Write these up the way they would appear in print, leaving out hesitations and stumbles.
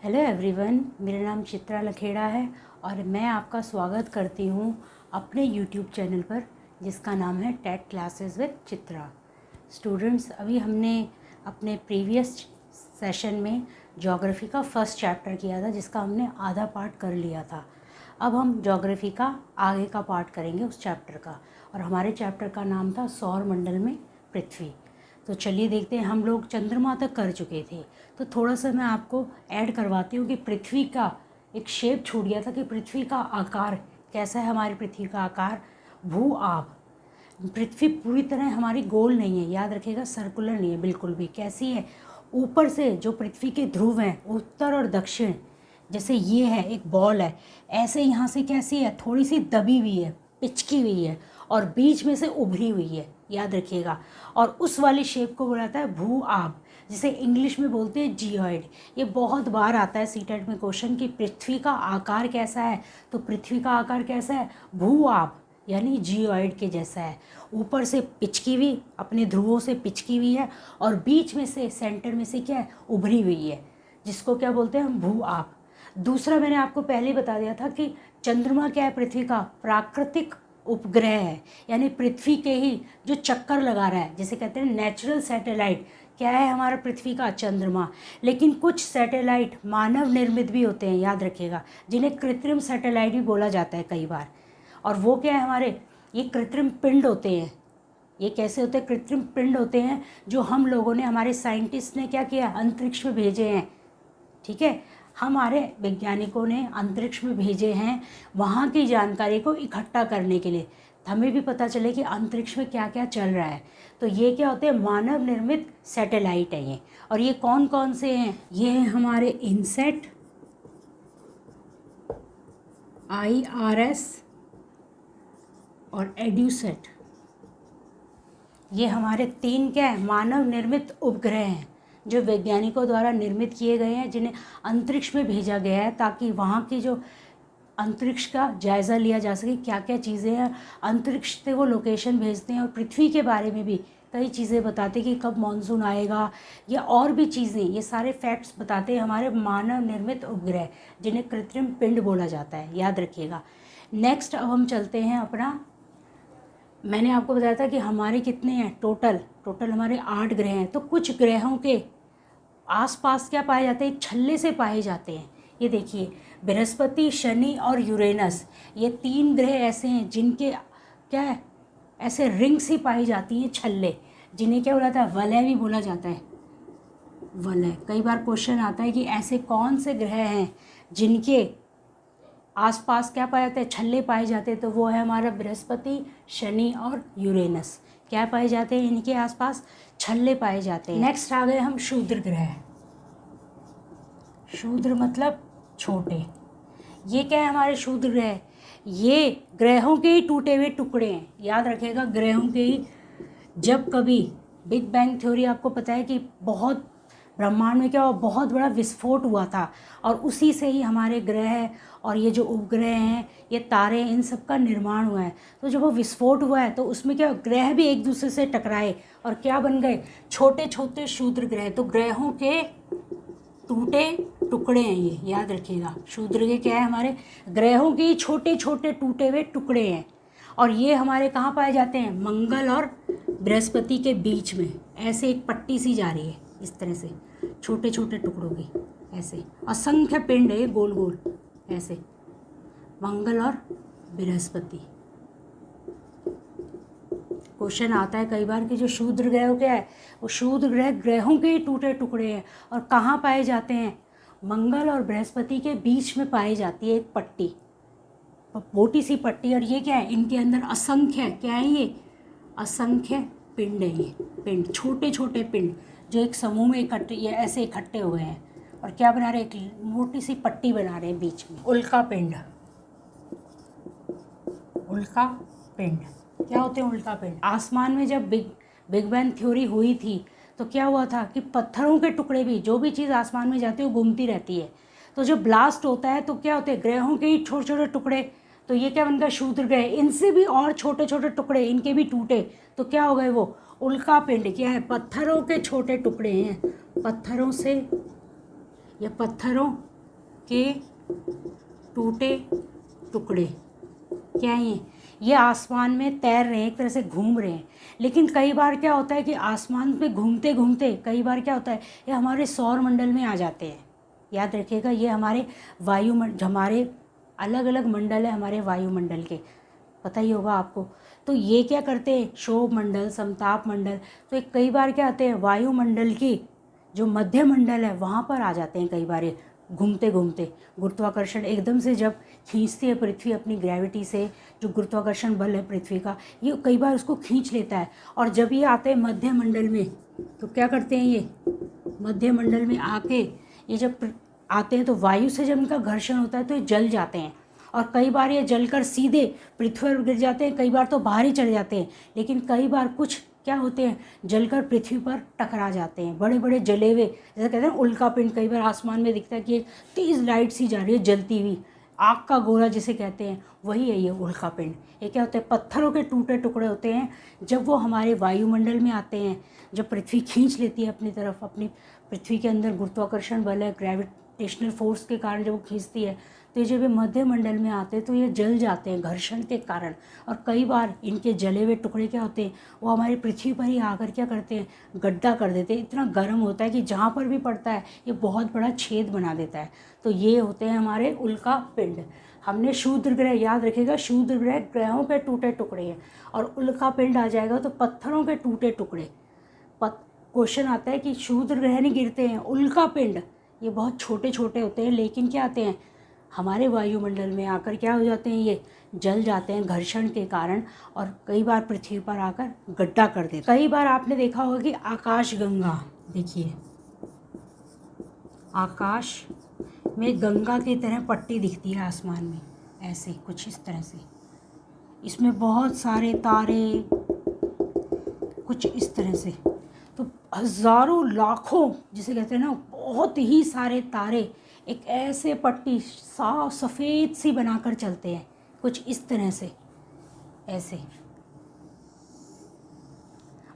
Hello everyone, मेरा नाम चित्रा लखेड़ा है और मैं आपका स्वागत करती हूँ अपने यूट्यूब चैनल पर जिसका नाम है TET classes with Chitra. Students, अभी हमने अपने प्रीवियस सेशन में ज्योग्राफी का फर्स्ट चैप्टर किया था जिसका हमने आधा पार्ट कर लिया था। अब हम ज्योग्राफी का आगे का पार्ट करेंगे उस चैप्टर का, और हमारे चैप्टर का नाम था सौर मंडल में पृथ्वी। तो चलिए देखते हैं। हम लोग चंद्रमा तक कर चुके थे, तो थोड़ा सा मैं आपको ऐड करवाती हूँ कि पृथ्वी का एक शेप छूट गया था कि पृथ्वी का आकार कैसा है। हमारी पृथ्वी का आकार भू आभ। पृथ्वी पूरी तरह हमारी गोल नहीं है, याद रखिएगा, सर्कुलर नहीं है बिल्कुल भी। कैसी है? ऊपर से जो पृथ्वी के ध्रुव हैं उत्तर और दक्षिण, जैसे ये है एक बॉल है, ऐसे यहाँ से कैसी है, थोड़ी सी दबी हुई है, पिचकी हुई है और बीच में से उभरी हुई है, याद रखिएगा। और उस वाली शेप को बोलाता है भू आभ, जिसे इंग्लिश में बोलते हैं जियोइड। ये बहुत बार आता है सीटेट में क्वेश्चन कि पृथ्वी का आकार कैसा है, तो पृथ्वी का आकार कैसा है? भू आभ यानी जियोइड के जैसा है। ऊपर से पिचकी हुई, अपने ध्रुवों से पिचकी हुई है, और बीच में से सेंटर में से क्या है, उभरी हुई है, जिसको क्या बोलते हैं हम? भू आभ। दूसरा मैंने आपको पहले ही बता दिया था कि चंद्रमा क्या है? पृथ्वी का प्राकृतिक उपग्रह है, यानी पृथ्वी के ही जो चक्कर लगा रहा है, जिसे कहते हैं नेचुरल सैटेलाइट। क्या है हमारा पृथ्वी का? चंद्रमा। लेकिन कुछ सैटेलाइट मानव निर्मित भी होते हैं, याद रखिएगा, जिन्हें कृत्रिम सैटेलाइट भी बोला जाता है कई बार। और वो क्या है हमारे? ये कृत्रिम पिंड होते हैं। ये कैसे होते हैं? कृत्रिम पिंड होते हैं जो हम लोगों ने, हमारे साइंटिस्ट ने क्या किया, अंतरिक्ष में भेजे हैं। ठीक है, हमारे वैज्ञानिकों ने अंतरिक्ष में भेजे हैं वहाँ की जानकारी को इकट्ठा करने के लिए, हमें भी पता चले कि अंतरिक्ष में क्या क्या चल रहा है। तो ये क्या होते हैं? मानव निर्मित सैटेलाइट है ये। और ये कौन कौन से हैं? ये हैं हमारे इनसैट, IRS और एड्यूसैट। ये हमारे 3 क्या है? मानव निर्मित उपग्रह हैं जो वैज्ञानिकों द्वारा निर्मित किए गए हैं, जिन्हें अंतरिक्ष में भेजा गया है ताकि वहाँ की जो अंतरिक्ष का जायज़ा लिया जा सके, क्या क्या चीज़ें हैं। अंतरिक्ष से वो लोकेशन भेजते हैं और पृथ्वी के बारे में भी कई चीज़ें बताते हैं कि कब मानसून आएगा या और भी चीज़ें, ये सारे फैक्ट्स बताते हैं हमारे मानव निर्मित उपग्रह, जिन्हें कृत्रिम पिंड बोला जाता है, याद रखिएगा। नेक्स्ट अब हम चलते हैं अपना, मैंने आपको बताया था कि हमारे कितने हैं टोटल हमारे 8 ग्रह हैं। तो कुछ ग्रहों के आसपास क्या पाए जाते हैं? छल्ले से पाए जाते हैं। ये देखिए, बृहस्पति, शनि और यूरेनस, ये 3 ग्रह ऐसे हैं जिनके क्या है, ऐसे रिंग्स ही पाई जाती हैं, छल्ले, जिन्हें क्या बोला जाता है? वलय भी बोला जाता है, वलय। कई बार क्वेश्चन आता है कि ऐसे कौन से ग्रह हैं जिनके आसपास क्या पाए जाते हैं? छल्ले पाए जाते हैं। तो वो है हमारा बृहस्पति, शनि और यूरेनस। क्या पाए जाते हैं? इनके आसपास छल्ले पाए जाते हैं। नेक्स्ट आ गए हम शूद्र ग्रह। शूद्र मतलब छोटे। ये क्या है हमारे शूद्र ग्रह? ये ग्रहों के ही टूटे हुए टुकड़े हैं, याद रखिएगा, ग्रहों के ही। जब कभी बिग बैंग थ्योरी, आपको पता है कि बहुत ब्रह्मांड में क्या हुआ, बहुत बड़ा विस्फोट हुआ था, और उसी से ही हमारे ग्रह और ये जो उपग्रह हैं, ये तारे, इन सब का निर्माण हुआ है। तो जब वो विस्फोट हुआ है तो उसमें क्या, ग्रह भी एक दूसरे से टकराए और क्या बन गए? छोटे छोटे शूद्र ग्रह। तो ग्रहों के टूटे टुकड़े हैं ये, याद रखिएगा। शूद्र के क्या है? हमारे ग्रहों के छोटे छोटे टूटे हुए टुकड़े हैं। और ये हमारे कहाँ पाए जाते हैं? मंगल और बृहस्पति के बीच में ऐसे एक पट्टी सी जा रही है, इस तरह से छोटे छोटे टुकड़ों की, ऐसे असंख्य पिंड है, गोल गोल ऐसे, मंगल और बृहस्पति। क्वेश्चन आता है कई बार कि जो शूद्र ग्रह क्या है, वो शूद्र ग्रह ग्रहों के ही टूटे टुकड़े हैं और कहाँ पाए जाते हैं? मंगल और बृहस्पति के बीच में पाई जाती है एक पट्टी, मोटी सी पट्टी। और ये क्या है? इनके अंदर असंख्य, क्या है ये? असंख्य पिंड है। ये पिंड, छोटे छोटे पिंड जो एक समूह में इकट्ठे, ये ऐसे इकट्ठे हुए हैं और क्या बना रहे हैं? एक मोटी सी पट्टी बना रहे हैं बीच में। उल्का पिंड। उल्का पिंड क्या होते हैं? उल्का पिंड। आसमान में जब बिग बैंग थ्योरी हुई थी तो क्या हुआ था कि पत्थरों के टुकड़े भी, जो भी चीज़ आसमान में जाती है वो घूमती रहती है। तो जब ब्लास्ट होता है तो क्या होते हैं? ग्रहों के ही छोटे छोटे टुकड़े। तो ये क्या बन गया? शूद्र ग्रह। इनसे भी और छोटे छोटे टुकड़े, इनके भी टूटे, तो क्या हो गए? वो उल्का पिंड। क्या है? पत्थरों के छोटे टुकड़े हैं, पत्थरों से ये पत्थरों के टूटे टुकड़े क्या हैं? ये आसमान में तैर रहे हैं, एक तरह से घूम रहे हैं। लेकिन कई बार क्या होता है कि आसमान में घूमते घूमते कई बार क्या होता है, ये हमारे सौर मंडल में आ जाते हैं। याद रखिएगा, ये हमारे हमारे अलग अलग मंडल है हमारे वायुमंडल के, पता ही होगा आपको। तो ये क्या करते हैं, क्षोभ मंडल, समताप मंडल, तो ये कई बार क्या आते हैं वायुमंडल की जो मध्य मंडल है वहाँ पर आ जाते हैं। कई बार ये घूमते घूमते गुरुत्वाकर्षण एकदम से जब खींचती है पृथ्वी अपनी ग्रेविटी से, जो गुरुत्वाकर्षण बल है पृथ्वी का, ये कई बार उसको खींच लेता है। और जब ये आते हैं मध्य मंडल में तो क्या करते हैं, ये मध्य मंडल में आके ये जब आते हैं तो वायु से जब इनका घर्षण होता है तो ये जल जाते हैं। और कई बार ये जलकर सीधे पृथ्वी पर गिर जाते हैं, कई बार तो बाहर ही चले जाते हैं। लेकिन कई बार कुछ क्या होते हैं, जलकर पृथ्वी पर टकरा जाते हैं। बड़े बड़े जले हुए, जैसे कहते हैं उल्का पिंड, कई बार आसमान में दिखता है कि तेज़ लाइट सी जा रही है जलती हुई, आग का गोला जिसे कहते हैं, वही है ये उल्का पिंड। ये क्या होता है, पत्थरों के टूटे टुकड़े होते हैं। जब वो हमारे वायुमंडल में आते हैं, जब पृथ्वी खींच लेती है अपनी तरफ, अपनी पृथ्वी के अंदर गुरुत्वाकर्षण बल है, ग्रेविटेशनल फोर्स के कारण जब वो खींचती है, तो जब ये मध्य मंडल में आते हैं तो ये जल जाते हैं घर्षण के कारण। और कई बार इनके जले हुए टुकड़े क्या होते हैं, वो हमारी पृथ्वी पर ही आकर क्या करते हैं, गड्ढा कर देते हैं। इतना गर्म होता है कि जहाँ पर भी पड़ता है ये बहुत बड़ा छेद बना देता है। तो ये होते हैं हमारे उल्का पिंड। हमने शूद्र ग्रह, याद रखिएगा, शूद्र ग्रह ग्रहों के टूटे टुकड़े हैं, और उल्का पिंड आ जाएगा तो पत्थरों के टूटे टुकड़े। क्वेश्चन आता है कि शूद्र ग्रह नहीं गिरते हैं, उल्का पिंड ये बहुत छोटे छोटे होते हैं, लेकिन क्या आते हैं हमारे वायुमंडल में आकर क्या हो जाते हैं, ये जल जाते हैं घर्षण के कारण, और कई बार पृथ्वी पर आकर गड्ढा कर देते हैं। कई बार आपने देखा होगा कि आकाश गंगा, देखिए आकाश में गंगा की तरह पट्टी दिखती है आसमान में, ऐसे कुछ इस तरह से। इसमें बहुत सारे तारे, कुछ इस तरह से, तो हज़ारों लाखों जिसे कहते हैं ना, बहुत ही सारे तारे एक ऐसे पट्टी साफ सफ़ेद सी बनाकर चलते हैं, कुछ इस तरह से, ऐसे।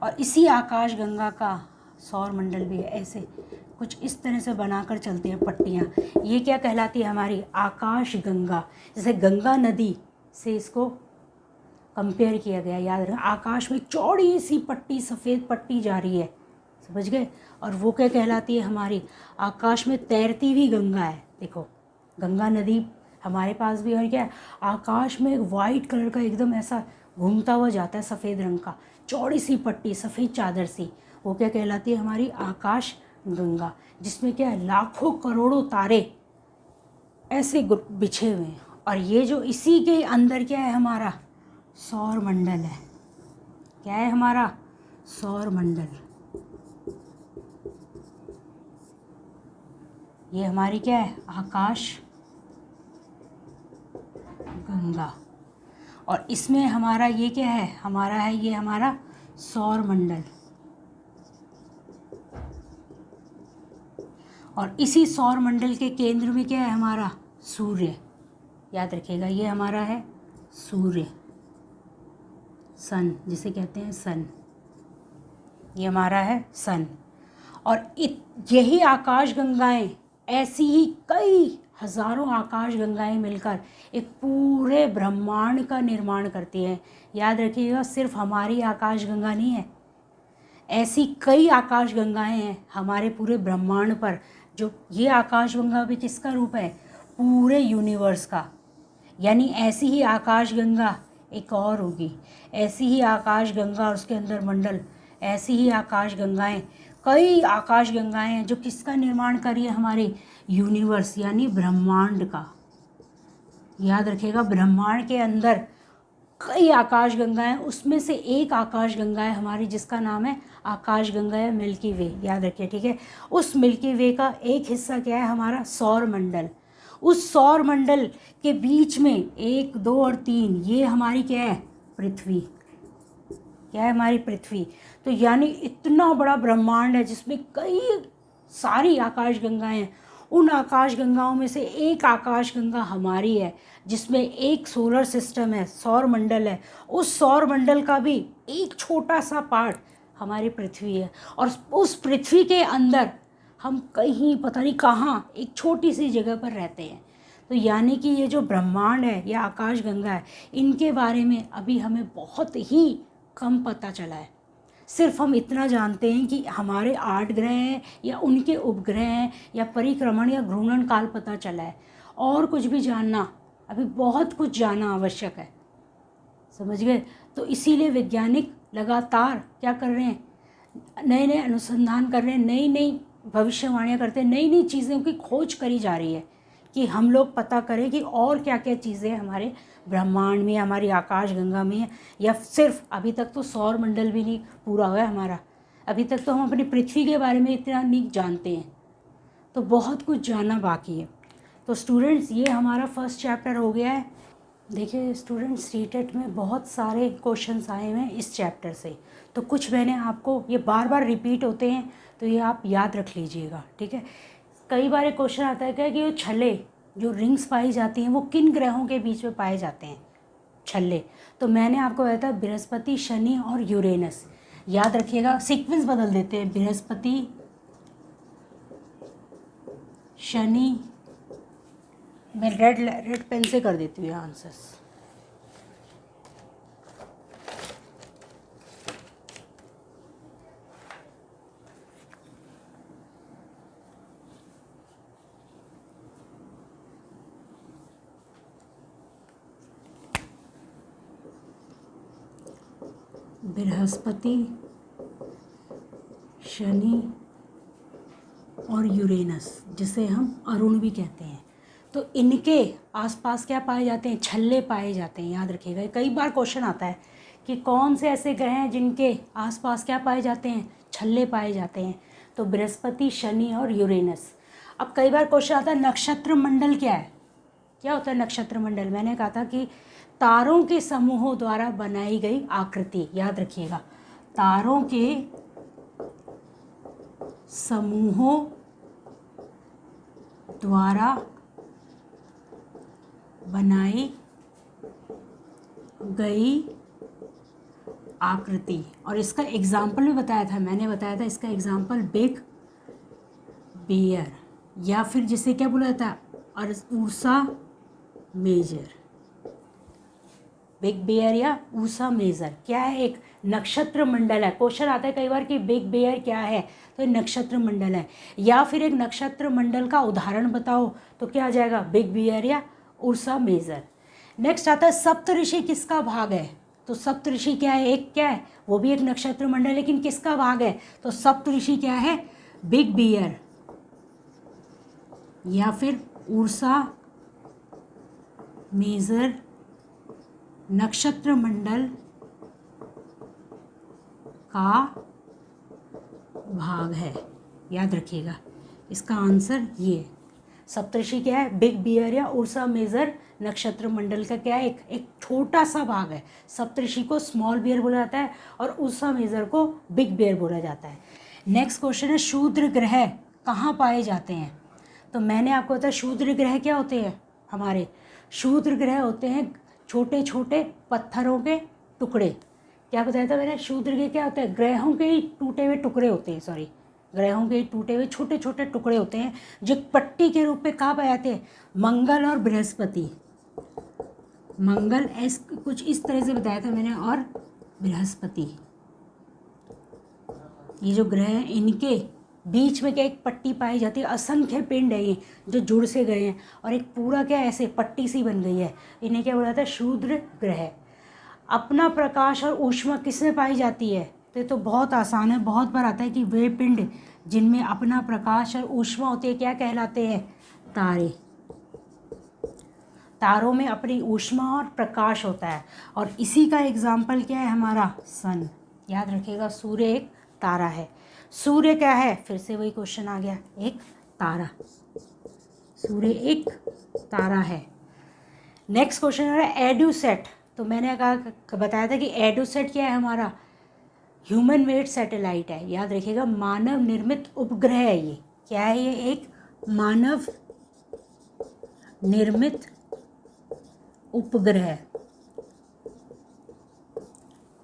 और इसी आकाश गंगा का सौर मंडल भी है, ऐसे कुछ इस तरह से बनाकर चलते हैं पट्टियाँ। ये क्या कहलाती है, हमारी आकाश गंगा। जैसे गंगा नदी से इसको कंपेयर किया गया, याद रखें। आकाश में चौड़ी सी पट्टी, सफ़ेद पट्टी जा रही है, समझ गए। और वो क्या कहलाती है, हमारी आकाश में तैरती हुई गंगा है। देखो गंगा नदी हमारे पास भी, और क्या है, आकाश में एक वाइट कलर का एकदम ऐसा घूमता हुआ जाता है, सफ़ेद रंग का चौड़ी सी पट्टी, सफ़ेद चादर सी, वो क्या कहलाती है, हमारी आकाश गंगा। जिसमें क्या है, लाखों करोड़ों तारे ऐसे बिछे हुए हैं। और ये जो इसी के अंदर क्या है, हमारा सौर मंडल है। क्या है, हमारा सौर मंडल। ये हमारी क्या है, आकाश गंगा। और इसमें हमारा ये क्या है, हमारा है ये हमारा सौर मंडल। और इसी सौर मंडल के केंद्र में क्या है, हमारा सूर्य। याद रखिएगा, ये हमारा है सूर्य, सन जिसे कहते हैं सन। ये हमारा है सन। और यही आकाश गंगाएं, ऐसी ही कई हज़ारों आकाश गंगाएं मिलकर एक पूरे ब्रह्मांड का निर्माण करती हैं। याद रखिएगा, सिर्फ हमारी आकाश गंगा नहीं है, ऐसी कई आकाश गंगाएं हैं हमारे पूरे ब्रह्मांड पर। जो ये आकाश गंगा भी किसका रूप है, पूरे यूनिवर्स का। यानी ऐसी ही आकाश गंगा एक और होगी, ऐसी ही आकाश गंगा और उसके अंदर मंडल, ऐसी ही आकाश गंगाएं, कई आकाश गंगाएं हैं जो किसका निर्माण कर रही है, हमारे यूनिवर्स यानी ब्रह्मांड का। याद रखिएगा, ब्रह्मांड के अंदर कई आकाश गंगाएं, उसमें से एक आकाश गंगा है हमारी जिसका नाम है आकाश गंगा है मिल्की वे। याद रखिए, ठीक है। उस मिल्की वे का एक हिस्सा क्या है, हमारा सौर मंडल। उस सौर मंडल के बीच में 1, 2 और 3 ये हमारी क्या है, पृथ्वी। क्या है, हमारी पृथ्वी। तो यानी इतना बड़ा ब्रह्मांड है जिसमें कई सारी आकाश गंगाएं हैं। उन आकाश गंगाओं में से एक आकाश गंगा हमारी है, जिसमें एक सोलर सिस्टम है, सौर मंडल है। उस सौर मंडल का भी एक छोटा सा पार्ट हमारी पृथ्वी है। और उस पृथ्वी के अंदर हम कहीं पता नहीं कहाँ एक छोटी सी जगह पर रहते हैं। तो यानी कि ये जो ब्रह्मांड है या आकाशगंगा है, इनके बारे में अभी हमें बहुत ही कम पता चला है। सिर्फ हम इतना जानते हैं कि हमारे 8 ग्रह हैं या उनके उपग्रह हैं या परिक्रमण या घूर्णन काल पता चला है। और कुछ भी जानना, अभी बहुत कुछ जानना आवश्यक है, समझ गए। तो इसीलिए वैज्ञानिक लगातार क्या कर रहे हैं, नए नए अनुसंधान कर रहे हैं, नई नई भविष्यवाणियाँ करते हैं, नई नई चीज़ों की खोज करी जा रही है कि हम लोग पता करें कि और क्या क्या चीज़ें हमारे ब्रह्मांड में, हमारी आकाशगंगा में, या सिर्फ अभी तक तो सौर मंडल भी नहीं पूरा हुआ है हमारा। अभी तक तो हम अपनी पृथ्वी के बारे में इतना नहीं जानते हैं, तो बहुत कुछ जानना बाकी है। तो स्टूडेंट्स, ये हमारा फर्स्ट चैप्टर हो गया है। देखिए स्टूडेंट्स, सीटेट में बहुत सारे क्वेश्चंस आए हुए हैं इस चैप्टर से, तो कुछ मैंने आपको, ये बार बार रिपीट होते हैं तो ये आप याद रख लीजिएगा, ठीक है। कई बार एक क्वेश्चन आता है क्या कि वो छल्ले जो रिंग्स पाई जाती हैं वो किन ग्रहों के बीच में पाए जाते हैं, छल्ले। तो मैंने आपको बताया था बृहस्पति, शनि और यूरेनस। याद रखिएगा, सीक्वेंस बदल देते हैं, बृहस्पति, शनि, मैं रेड पेन से कर देती हूँ आंसर्स। बृहस्पति, शनि और यूरेनस, जिसे हम अरुण भी कहते हैं। तो इनके आसपास क्या पाए जाते हैं, छल्ले पाए जाते हैं। याद रखिएगा, कई बार क्वेश्चन आता है कि कौन से ऐसे ग्रह हैं जिनके आसपास क्या पाए जाते हैं, छल्ले पाए जाते हैं। तो बृहस्पति, शनि और यूरेनस। अब कई बार क्वेश्चन आता है नक्षत्र मंडल क्या है, क्या होता है नक्षत्र मंडल। मैंने कहा था कि तारों के समूहों द्वारा बनाई गई आकृति। याद रखिएगा, तारों के समूहों द्वारा बनाई गई आकृति। और इसका एग्जाम्पल भी बताया था, मैंने बताया था इसका एग्जाम्पल बिग बेयर, या फिर जिसे क्या बोला जाता है, उर्सा मेजर। बिग बेयर या उर्सा मेजर क्या है, एक नक्षत्र मंडल है। क्वेश्चन आता है कई बार कि बिग बेयर क्या है, तो ये नक्षत्र मंडल है। या फिर एक नक्षत्र मंडल का उदाहरण बताओ, तो क्या आ जाएगा, बिग बेयर या उर्सा मेजर। नेक्स्ट आता है सप्तऋषि किसका भाग है। तो सप्तऋषि क्या है, एक क्या है, वो भी एक नक्षत्र मंडल, लेकिन किसका भाग है। तो सप्तऋषि क्या है, बिग बेयर या फिर उर्सा मेजर नक्षत्र मंडल का भाग है। याद रखिएगा, इसका आंसर ये सप्तऋषि क्या है, बिग बियर या उर्सा मेजर नक्षत्र मंडल का क्या है, एक छोटा सा भाग है। सप्तऋषि को स्मॉल बियर बोला जाता है और उर्सा मेजर को बिग बियर बोला जाता है। नेक्स्ट क्वेश्चन है शूद्र ग्रह कहाँ पाए जाते हैं। तो मैंने आपको बताया शूद्र ग्रह क्या होते हैं, हमारे शूद्र ग्रह होते हैं छोटे छोटे पत्थरों के टुकड़े। क्या बताया था मैंने, शूद्र ग्रह क्या होते हैं, ग्रहों के ही टूटे हुए टुकड़े होते हैं, सॉरी, ग्रहों के टूटे हुए छोटे छोटे टुकड़े होते हैं जो पट्टी के रूप में कहाँ पाए जाते हैं, मंगल और बृहस्पति। मंगल कुछ इस तरह से बताया था मैंने, और बृहस्पति, ये जो ग्रह हैं इनके बीच में क्या एक पट्टी पाई जाती है। असंख्य पिंड है ये जो जुड़ से गए हैं और एक पूरा क्या ऐसे पट्टी सी बन गई है, इन्हें क्या बोला जाता है, शूद्र ग्रह। अपना प्रकाश और ऊष्मा किसमें पाई जाती है, तो ये तो बहुत आसान है, बहुत बार आता है कि वे पिंड जिनमें अपना प्रकाश और ऊष्मा होती है क्या कहलाते हैं, तारे। तारों में अपनी ऊष्मा और प्रकाश होता है, और इसी का एग्जाम्पल क्या है हमारा, सन। याद रखिएगा, सूर्य एक तारा है। सूर्य क्या है, फिर से वही क्वेश्चन आ गया, एक तारा, सूर्य एक तारा है। नेक्स्ट क्वेश्चन है एडुसेट। तो मैंने बताया था कि एडुसेट क्या है हमारा, ह्यूमन मेड सैटेलाइट है। याद रखिएगा, मानव निर्मित उपग्रह है ये। क्या है ये, एक मानव निर्मित उपग्रह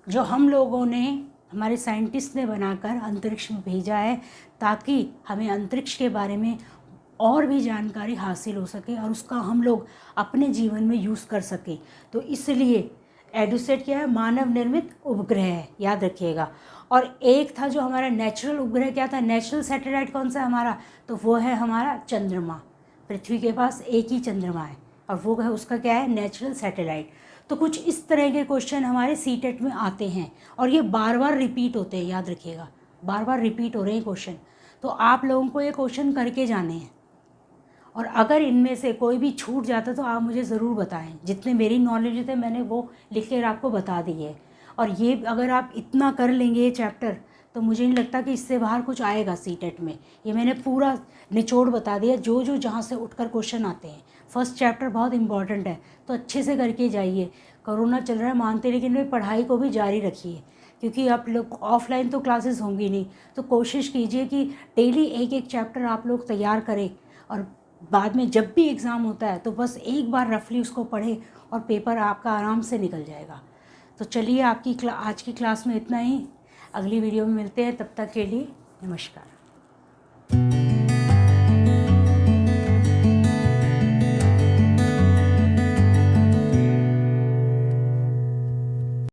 जो हम लोगों ने हमारे साइंटिस्ट ने बनाकर अंतरिक्ष में भेजा है, ताकि हमें अंतरिक्ष के बारे में और भी जानकारी हासिल हो सके और उसका हम लोग अपने जीवन में यूज़ कर सकें। तो इसलिए एडुसेट क्या है, मानव निर्मित उपग्रह है, याद रखिएगा। और एक था जो हमारा नेचुरल उपग्रह, क्या था, नेचुरल सैटेलाइट कौन सा हमारा, तो वो है हमारा चंद्रमा। पृथ्वी के पास एक ही चंद्रमा है और वो है, उसका क्या है, नेचुरल सैटेलाइट। तो कुछ इस तरह के क्वेश्चन हमारे सीटेट में आते हैं और ये बार बार रिपीट होते हैं, याद रखिएगा, बार बार रिपीट हो रहे हैं क्वेश्चन। तो आप लोगों को ये क्वेश्चन करके जाने हैं और अगर इनमें से कोई भी छूट जाता तो आप मुझे ज़रूर बताएं। जितने मेरी नॉलेज थे मैंने वो लिख कर आपको बता दी है। और ये अगर आप इतना कर लेंगे ये चैप्टर, तो मुझे नहीं लगता कि इससे बाहर कुछ आएगा सीटेट में। ये मैंने पूरा निचोड़ बता दिया, जो जो जहाँ से उठकर क्वेश्चन आते हैं। फर्स्ट चैप्टर बहुत इंपॉर्टेंट है, तो अच्छे से करके जाइए। कोरोना चल रहा है मानते, लेकिन वे पढ़ाई को भी जारी रखिए, क्योंकि आप लोग ऑफलाइन तो क्लासेस होंगी नहीं। तो कोशिश कीजिए कि डेली एक एक चैप्टर आप लोग तैयार करें और बाद में जब भी एग्ज़ाम होता है तो बस एक बार रफली उसको पढ़ें और पेपर आपका आराम से निकल जाएगा। तो चलिए, आपकी आज की क्लास में इतना ही। अगली वीडियो में मिलते हैं, तब तक के लिए नमस्कार।